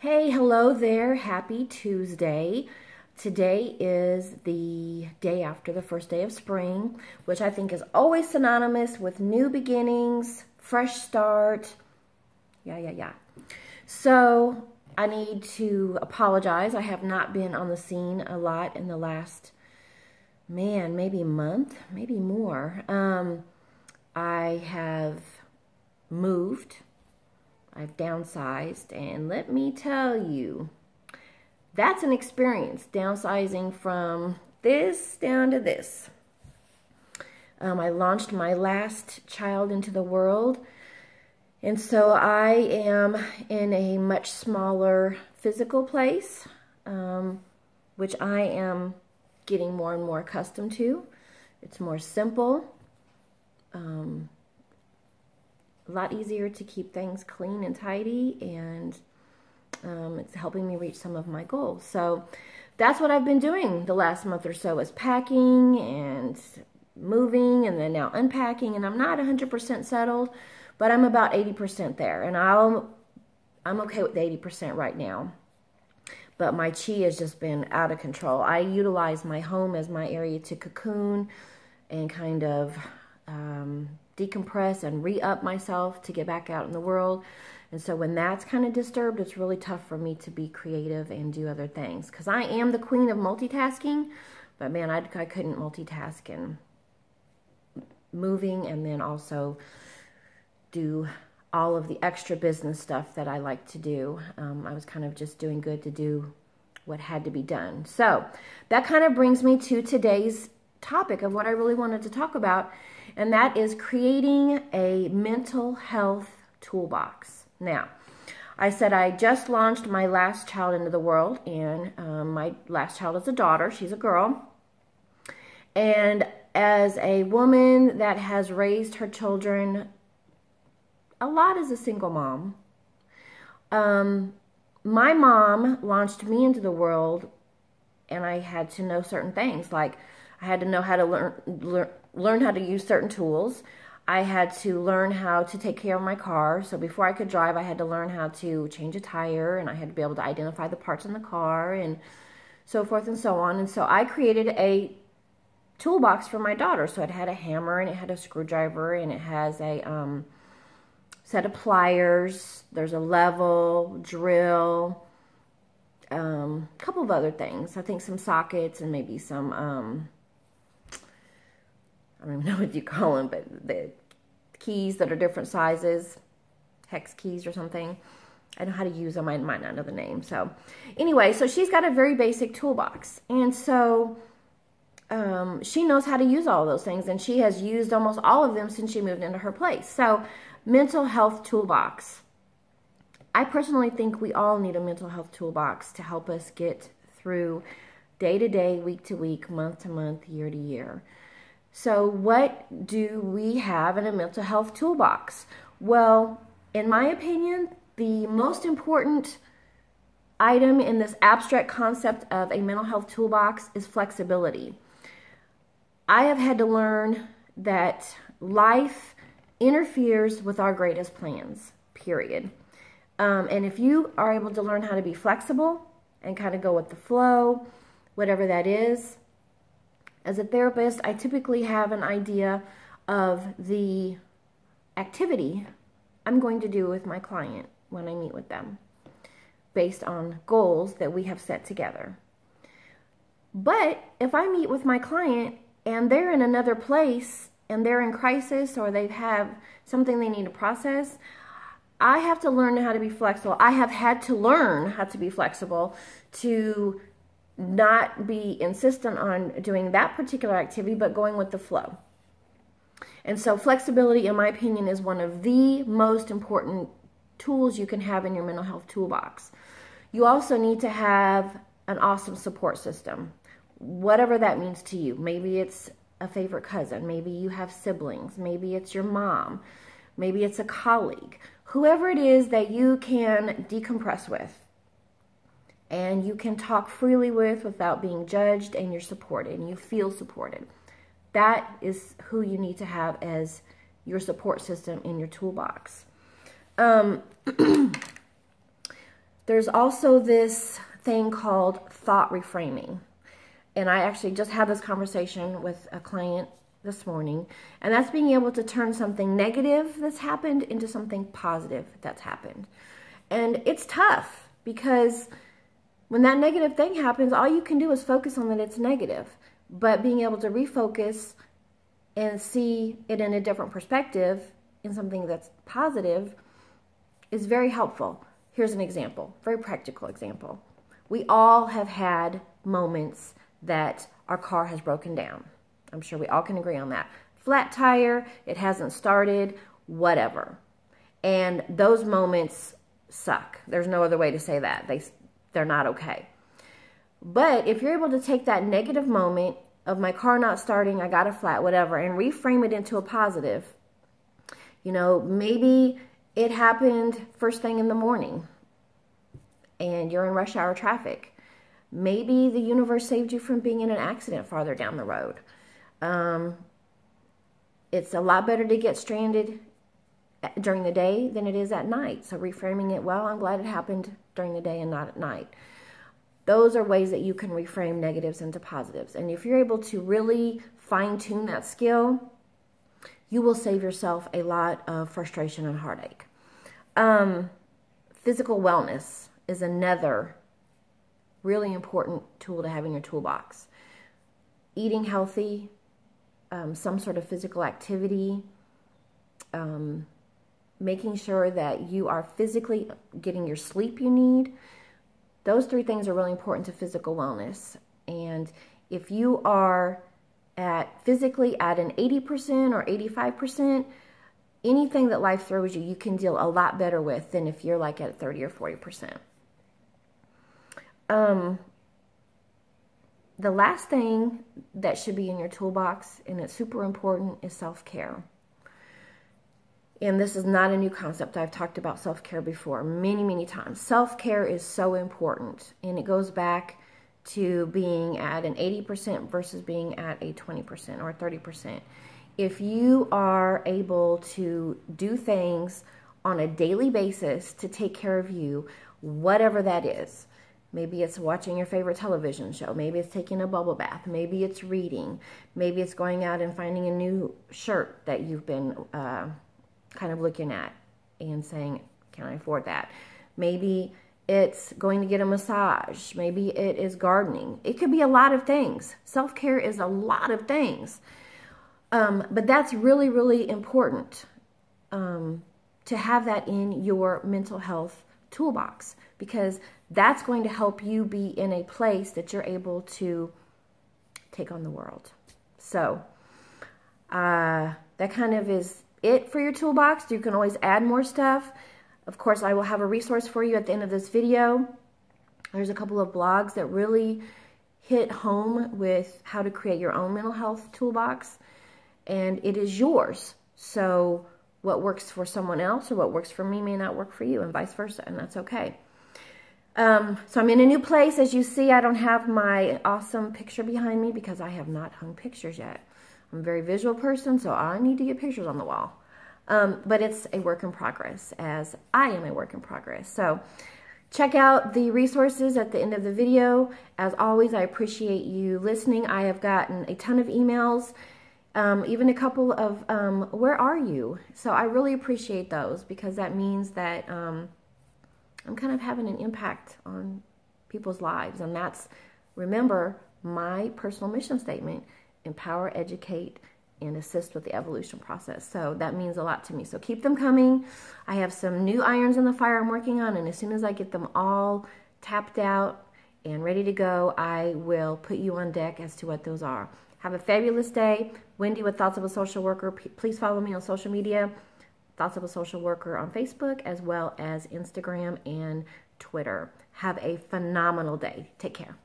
Hey, hello there. Happy Tuesday. Today is the day after the first day of spring, which I think is always synonymous with new beginnings, fresh start. Yeah. So I need to apologize. I have not been on the scene a lot in the last, maybe a month, maybe more. I have moved. I've downsized, and let me tell you, that's an experience, downsizing from this down to this. I launched my last child into the world, and so I am in a much smaller physical place, which I am getting more and more accustomed to. It's more simple. A lot easier to keep things clean and tidy, and it's helping me reach some of my goals. So that's what I've been doing the last month or so, is packing and moving and then now unpacking, and I'm not 100% settled, but I'm about 80% there, and I'm okay with the 80% right now. But my chi has just been out of control. I utilize my home as my area to cocoon and kind of decompress and re-up myself to get back out in the world. And so when that's kind of disturbed, it's really tough for me to be creative and do other things, because I am the queen of multitasking, but man, I couldn't multitask and moving and then also do all of the extra business stuff that I like to do. I was kind of just doing good to do what had to be done. So that kind of brings me to today's topic of what I really wanted to talk about, and that is creating a mental health toolbox. Now, I said I just launched my last child into the world, and my last child is a daughter. She's a girl. And as a woman that has raised her children a lot as a single mom, my mom launched me into the world, and I had to know certain things. Like, I had to know how to learn how to use certain tools. I had to learn how to take care of my car. So before I could drive, I had to learn how to change a tire, and I had to be able to identify the parts in the car and so forth and so on. And so I created a toolbox for my daughter. So it had a hammer, and it had a screwdriver, and it has a set of pliers. There's a level, drill, a couple of other things. I think some sockets and maybe some I don't even know what you call them, but the keys that are different sizes, hex keys or something. I know how to use them. I might not know the name. So anyway, so she's got a very basic toolbox. And so she knows how to use all those things, and she has used almost all of them since she moved into her place. So mental health toolbox. I personally think we all need a mental health toolbox to help us get through day to day, week to week, month to month, year to year. So what do we have in a mental health toolbox? Well, in my opinion, the most important item in this abstract concept of a mental health toolbox is flexibility. I have had to learn that life interferes with our greatest plans, period. And if you are able to learn how to be flexible and kind of go with the flow, whatever that is, as a therapist, I typically have an idea of the activity I'm going to do with my client when I meet with them, based on goals that we have set together. But if I meet with my client and they're in another place and they're in crisis, or they have something they need to process, I have to learn how to be flexible. I have had to learn how to be flexible to not be insistent on doing that particular activity, but going with the flow. And so flexibility, in my opinion, is one of the most important tools you can have in your mental health toolbox. You also need to have an awesome support system, whatever that means to you. Maybe it's a favorite cousin, maybe you have siblings, maybe it's your mom, maybe it's a colleague, whoever it is that you can decompress with and you can talk freely with without being judged, and you're supported and you feel supported. That is who you need to have as your support system in your toolbox. There's also this thing called thought reframing. And I actually just had this conversation with a client this morning, and that's being able to turn something negative that's happened into something positive that's happened. And it's tough because when that negative thing happens, all you can do is focus on that it's negative. But being able to refocus and see it in a different perspective, in something that's positive, is very helpful. Here's an example, very practical example. We all have had moments that our car has broken down. I'm sure we all can agree on that. Flat tire, it hasn't started, whatever. And those moments suck. There's no other way to say that. They're not okay. But if you're able to take that negative moment of my car not starting, I got a flat, whatever, and reframe it into a positive, you know, maybe it happened first thing in the morning and you're in rush hour traffic. Maybe the universe saved you from being in an accident farther down the road. It's a lot better to get stranded during the day than it is at night. So reframing it, well, I'm glad it happened during the day and not at night. Those are ways that you can reframe negatives into positives. And if you're able to really fine-tune that skill, you will save yourself a lot of frustration and heartache. Physical wellness is another really important tool to have in your toolbox. Eating healthy, some sort of physical activity, making sure that you are physically getting your sleep you need. Those 3 things are really important to physical wellness. And if you are physically at an 80% or 85%, anything that life throws you, you can deal a lot better with than if you're like at 30 or 40%. The last thing that should be in your toolbox, and it's super important, is self-care. And this is not a new concept. I've talked about self-care before many, many times. Self-care is so important, and it goes back to being at an 80% versus being at a 20% or 30%. If you are able to do things on a daily basis to take care of you, whatever that is, maybe it's watching your favorite television show, maybe it's taking a bubble bath, maybe it's reading, maybe it's going out and finding a new shirt that you've been kind of looking at and saying, can I afford that? Maybe it's going to get a massage. Maybe it is gardening. It could be a lot of things. Self-care is a lot of things. But that's really, really important to have that in your mental health toolbox, because that's going to help you be in a place that you're able to take on the world. So that kind of is it for your toolbox. You can always add more stuff. Of course, I will have a resource for you at the end of this video. There's a couple of blogs that really hit home with how to create your own mental health toolbox, and it is yours. So what works for someone else or what works for me may not work for you, and vice versa, and that's okay. So I'm in a new place. As you see, I don't have my awesome picture behind me because I have not hung pictures yet. I'm a very visual person, so I need to get pictures on the wall. But it's a work in progress, as I am a work in progress. So check out the resources at the end of the video. As always, I appreciate you listening. I have gotten a ton of emails, even a couple of, where are you? So I really appreciate those, because that means that I'm kind of having an impact on people's lives. And that's, remember, my personal mission statement: empower, educate, and assist with the evolution process. So that means a lot to me. So keep them coming. I have some new irons in the fire I'm working on, and as soon as I get them all tapped out and ready to go, I will put you on deck as to what those are. Have a fabulous day. Wendy with Thoughts of a Social Worker. Please follow me on social media. Thoughts of a Social Worker on Facebook, as well as Instagram and Twitter. Have a phenomenal day. Take care.